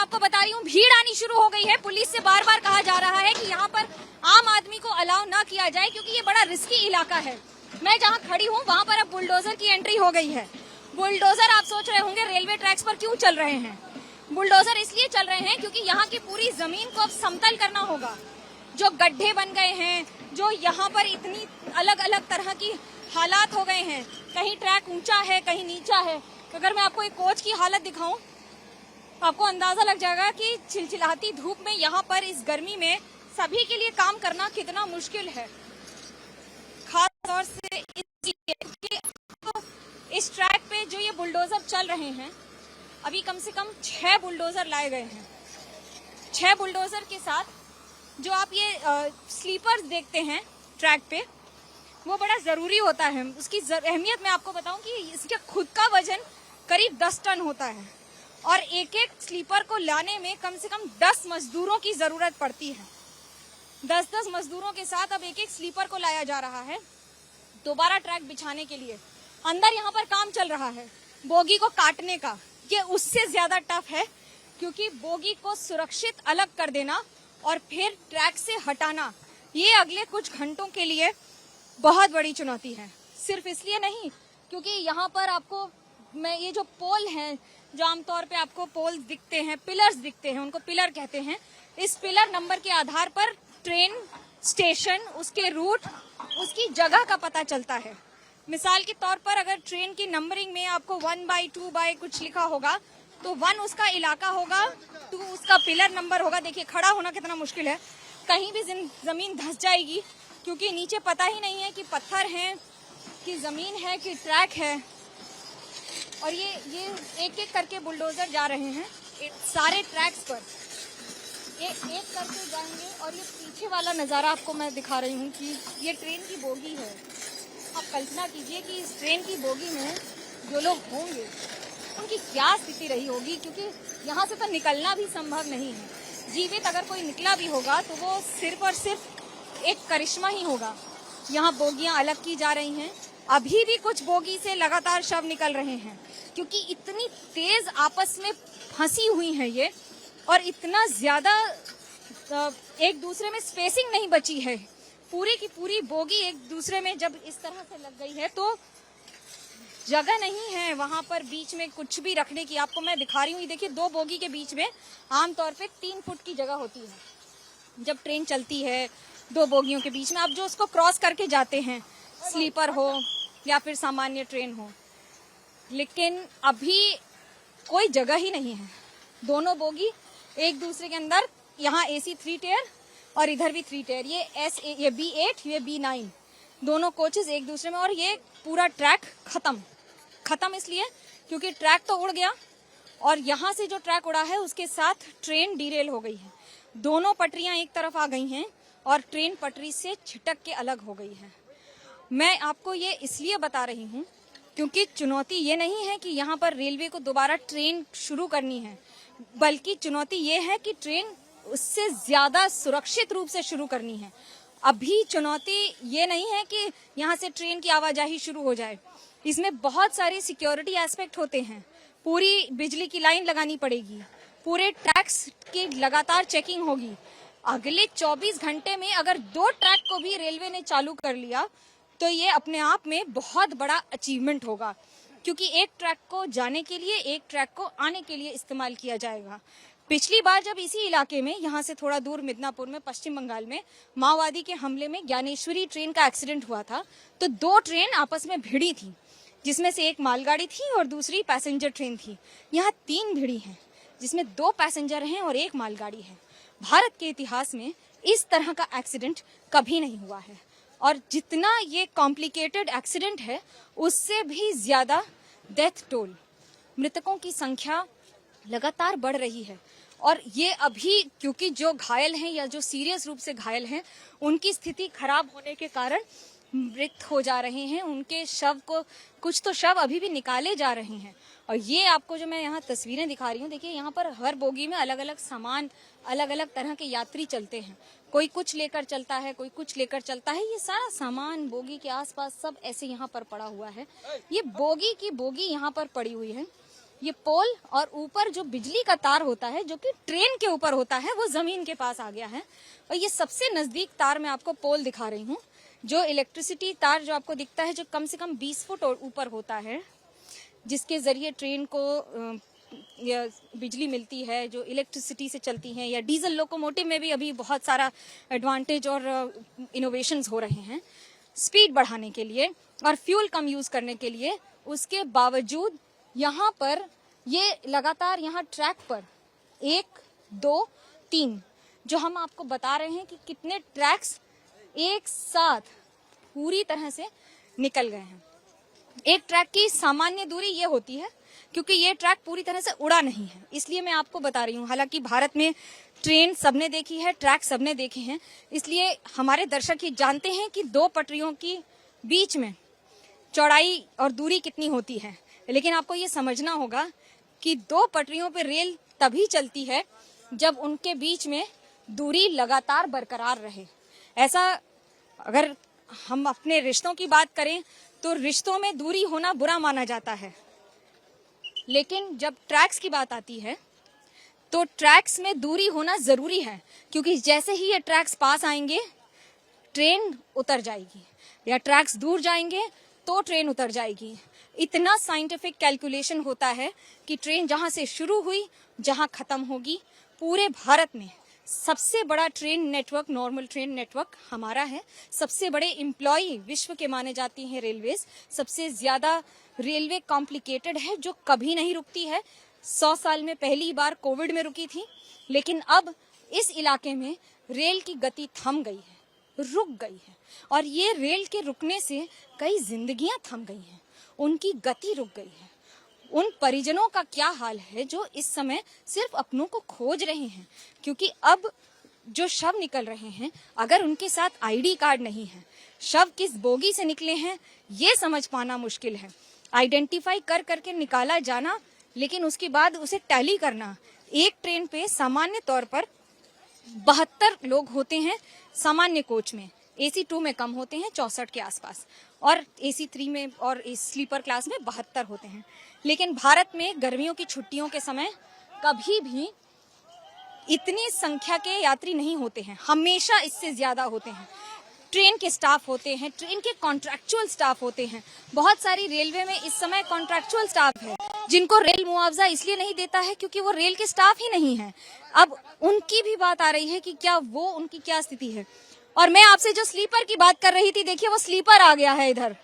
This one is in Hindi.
आपको बता रही हूँ भीड़ आनी शुरू हो गई है। पुलिस से बार बार कहा जा रहा है कि यहाँ पर आम आदमी को अलाउ ना किया जाए क्योंकि ये बड़ा रिस्की इलाका है। मैं जहाँ खड़ी हूँ वहाँ पर अब बुलडोजर की एंट्री हो गई है। बुलडोजर, आप सोच रहे होंगे रेलवे ट्रैक्स पर क्यों चल रहे हैं। बुलडोजर इसलिए चल रहे हैं क्योंकि यहाँ की पूरी जमीन को अब समतल करना होगा। जो गड्ढे बन गए हैं, जो यहाँ पर इतनी अलग अलग तरह की हालात हो गए हैं, कहीं ट्रैक ऊंचा है कहीं नीचा है। अगर मैं आपको एक कोच की हालत दिखाऊं आपको अंदाजा लग जाएगा कि चिलचिलाती धूप में यहाँ पर इस गर्मी में सभी के लिए काम करना कितना मुश्किल है। खास तौर से इसलिए कि इस ट्रैक पे जो ये बुलडोजर चल रहे हैं, अभी कम से कम 6 बुलडोजर लाए गए हैं। 6 बुलडोजर के साथ जो आप ये स्लीपर्स देखते हैं ट्रैक पे, वो बड़ा जरूरी होता है। उसकी अहमियत मैं आपको बताऊं कि इसका खुद का वजन करीब 10 टन होता है और एक एक स्लीपर को लाने में कम से कम 10 मजदूरों की जरूरत पड़ती है। 10-10 मजदूरों के साथ अब एक एक स्लीपर को लाया जा रहा है दोबारा ट्रैक बिछाने के लिए। अंदर यहाँ पर काम चल रहा है बोगी को काटने का। ये उससे ज्यादा टफ है क्योंकि बोगी को सुरक्षित अलग कर देना और फिर ट्रैक से हटाना, ये अगले कुछ घंटों के लिए बहुत बड़ी चुनौती है। सिर्फ इसलिए नहीं क्योंकि यहाँ पर आपको मैं ये जो पोल हैं, जो आमतौर पे आपको पोल दिखते हैं, पिलर्स दिखते हैं, उनको पिलर कहते हैं। इस पिलर नंबर के आधार पर ट्रेन स्टेशन, उसके रूट, उसकी जगह का पता चलता है। मिसाल के तौर पर अगर ट्रेन की नंबरिंग में आपको 1/2 कुछ लिखा होगा तो 1 उसका इलाका होगा, 2 उसका पिलर नंबर होगा। देखिए खड़ा होना कितना मुश्किल है, कहीं भी जमीन धंस जाएगी क्योंकि नीचे पता ही नहीं है कि पत्थर है कि जमीन है कि ट्रैक है। और ये एक एक करके बुलडोजर जा रहे हैं सारे ट्रैक्स पर, एक करके जाएंगे। और ये पीछे वाला नज़ारा आपको मैं दिखा रही हूँ कि ये ट्रेन की बोगी है। आप कल्पना कीजिए कि इस ट्रेन की बोगी में जो लोग होंगे उनकी क्या स्थिति रही होगी, क्योंकि यहाँ से तो निकलना भी संभव नहीं है। जीवित अगर कोई निकला भी होगा तो वो सिर्फ और सिर्फ एक करिश्मा ही होगा। यहाँ बोगियाँ अलग की जा रही हैं, अभी भी कुछ बोगी से लगातार शव निकल रहे हैं क्योंकि इतनी तेज आपस में फंसी हुई है ये, और इतना ज्यादा एक दूसरे में स्पेसिंग नहीं बची है। पूरी की पूरी बोगी एक दूसरे में जब इस तरह से लग गई है तो जगह नहीं है वहां पर बीच में कुछ भी रखने की। आपको मैं दिखा रही हूँ, देखिए 2 बोगी के बीच में आमतौर पे 3 फुट की जगह होती है जब ट्रेन चलती है। 2 बोगियों के बीच में आप जो उसको क्रॉस करके जाते हैं, स्लीपर हो या फिर सामान्य ट्रेन हो, लेकिन अभी कोई जगह ही नहीं है। दोनों बोगी एक दूसरे के अंदर, यहाँ AC 3 टियर और इधर भी 3 टियर, ये B8 ये B9, दोनों कोचेस एक दूसरे में। और ये पूरा ट्रैक खत्म इसलिए क्योंकि ट्रैक तो उड़ गया और यहाँ से जो ट्रैक उड़ा है उसके साथ ट्रेन डीरेल हो गई है। दोनों पटरियां एक तरफ आ गई हैं और ट्रेन पटरी से छिटक के अलग हो गई है। मैं आपको ये इसलिए बता रही हूँ क्योंकि चुनौती ये नहीं है कि यहाँ पर रेलवे को दोबारा ट्रेन शुरू करनी है, बल्कि चुनौती ये है कि ट्रेन उससे ज्यादा सुरक्षित रूप से शुरू करनी है। अभी चुनौती ये नहीं है कि यहाँ से ट्रेन की आवाजाही शुरू हो जाए, इसमें बहुत सारे सिक्योरिटी एस्पेक्ट होते हैं। पूरी बिजली की लाइन लगानी पड़ेगी, पूरे ट्रैक्स की लगातार चेकिंग होगी। अगले 24 घंटे में अगर 2 ट्रैक को भी रेलवे ने चालू कर लिया तो ये अपने आप में बहुत बड़ा अचीवमेंट होगा, क्योंकि एक ट्रैक को जाने के लिए एक ट्रैक को आने के लिए इस्तेमाल किया जाएगा। पिछली बार जब इसी इलाके में, यहाँ से थोड़ा दूर मिदनापुर में, पश्चिम बंगाल में माओवादी के हमले में ज्ञानेश्वरी ट्रेन का एक्सीडेंट हुआ था तो 2 ट्रेन आपस में भिड़ी थी, जिसमें से एक मालगाड़ी थी और दूसरी पैसेंजर ट्रेन थी। यहाँ 3 भिड़ी हैं जिसमें 2 पैसेंजर हैं और 1 मालगाड़ी है। भारत के इतिहास में इस तरह का एक्सीडेंट कभी नहीं हुआ है और जितना ये कॉम्प्लिकेटेड एक्सीडेंट है उससे भी ज्यादा डेथ टोल, मृतकों की संख्या लगातार बढ़ रही है। और ये अभी क्योंकि जो घायल हैं या जो सीरियस रूप से घायल हैं उनकी स्थिति खराब होने के कारण मृत हो जा रहे हैं, उनके शव को, कुछ तो शव अभी भी निकाले जा रहे हैं। और ये आपको जो मैं यहाँ तस्वीरें दिखा रही हूँ, देखिए यहाँ पर हर बोगी में अलग अलग सामान, अलग अलग तरह के यात्री चलते हैं। कोई कुछ लेकर चलता है, कोई कुछ लेकर चलता है। ये सारा सामान बोगी के आसपास सब ऐसे यहाँ पर पड़ा हुआ है। ये बोगी की बोगी यहाँ पर पड़ी हुई है। ये पोल और ऊपर जो बिजली का तार होता है जो कि ट्रेन के ऊपर होता है वो जमीन के पास आ गया है। और ये सबसे नजदीक तार मैं आपको पोल दिखा रही हूँ। जो इलेक्ट्रिसिटी तार जो आपको दिखता है जो कम से कम 20 फुट और ऊपर होता है, जिसके जरिए ट्रेन को या बिजली मिलती है, जो इलेक्ट्रिसिटी से चलती हैं, या डीजल लोकोमोटिव में भी अभी बहुत सारा एडवांटेज और इनोवेशंस हो रहे हैं स्पीड बढ़ाने के लिए और फ्यूल कम यूज करने के लिए। उसके बावजूद यहाँ पर ये लगातार यहाँ ट्रैक पर 1, 2, 3 जो हम आपको बता रहे हैं कि कितने ट्रैक्स एक साथ पूरी तरह से निकल गए हैं। एक ट्रैक की सामान्य दूरी ये होती है क्योंकि ये ट्रैक पूरी तरह से उड़ा नहीं है, इसलिए मैं आपको बता रही हूँ। हालांकि भारत में ट्रेन सबने देखी है, ट्रैक सबने देखे हैं, इसलिए हमारे दर्शक ही जानते हैं कि 2 पटरियों की बीच में चौड़ाई और दूरी कितनी होती है। लेकिन आपको ये समझना होगा कि 2 पटरियों पर रेल तभी चलती है जब उनके बीच में दूरी लगातार बरकरार रहे। ऐसा अगर हम अपने रिश्तों की बात करें तो रिश्तों में दूरी होना बुरा माना जाता है, लेकिन जब ट्रैक्स की बात आती है तो ट्रैक्स में दूरी होना जरूरी है, क्योंकि जैसे ही ये ट्रैक्स पास आएंगे ट्रेन उतर जाएगी, या ट्रैक्स दूर जाएंगे तो ट्रेन उतर जाएगी। इतना साइंटिफिक कैलकुलेशन होता है कि ट्रेन जहां से शुरू हुई जहां खत्म होगी। पूरे भारत में सबसे बड़ा train network, normal train network हमारा है। सबसे बड़े एम्प्लॉय विश्व के माने जाती हैं रेलवेज। सबसे ज्यादा रेलवे कॉम्प्लिकेटेड है, जो कभी नहीं रुकती है। 100 साल में पहली बार कोविड में रुकी थी, लेकिन अब इस इलाके में रेल की गति थम गई है, रुक गई है। और ये रेल के रुकने से कई जिंदगियां थम गई हैं, उनकी गति रुक गई है। उन परिजनों का क्या हाल है जो इस समय सिर्फ अपनों को खोज रहे हैं, क्योंकि अब जो शव निकल रहे हैं अगर उनके साथ आईडी कार्ड नहीं है, शव किस बोगी से निकले हैं ये समझ पाना मुश्किल है। आइडेंटिफाई कर करके निकाला जाना, लेकिन उसके बाद उसे टैली करना। एक ट्रेन पे सामान्य तौर पर 72 लोग होते हैं सामान्य कोच में, AC 2 में कम होते हैं 64 के आसपास, और AC 3 में और स्लीपर क्लास में 72 होते हैं। लेकिन भारत में गर्मियों की छुट्टियों के समय कभी भी इतनी संख्या के यात्री नहीं होते हैं, हमेशा इससे ज्यादा होते हैं। ट्रेन के स्टाफ होते हैं, ट्रेन के कॉन्ट्रैक्चुअल स्टाफ होते हैं। बहुत सारी रेलवे में इस समय कॉन्ट्रैक्चुअल स्टाफ है जिनको रेल मुआवजा इसलिए नहीं देता है क्योंकि वो रेल के स्टाफ ही नहीं है। अब उनकी भी बात आ रही है कि क्या वो, उनकी क्या स्थिति है। और मैं आपसे जो स्लीपर की बात कर रही थी, देखिए वो स्लीपर आ गया है इधर।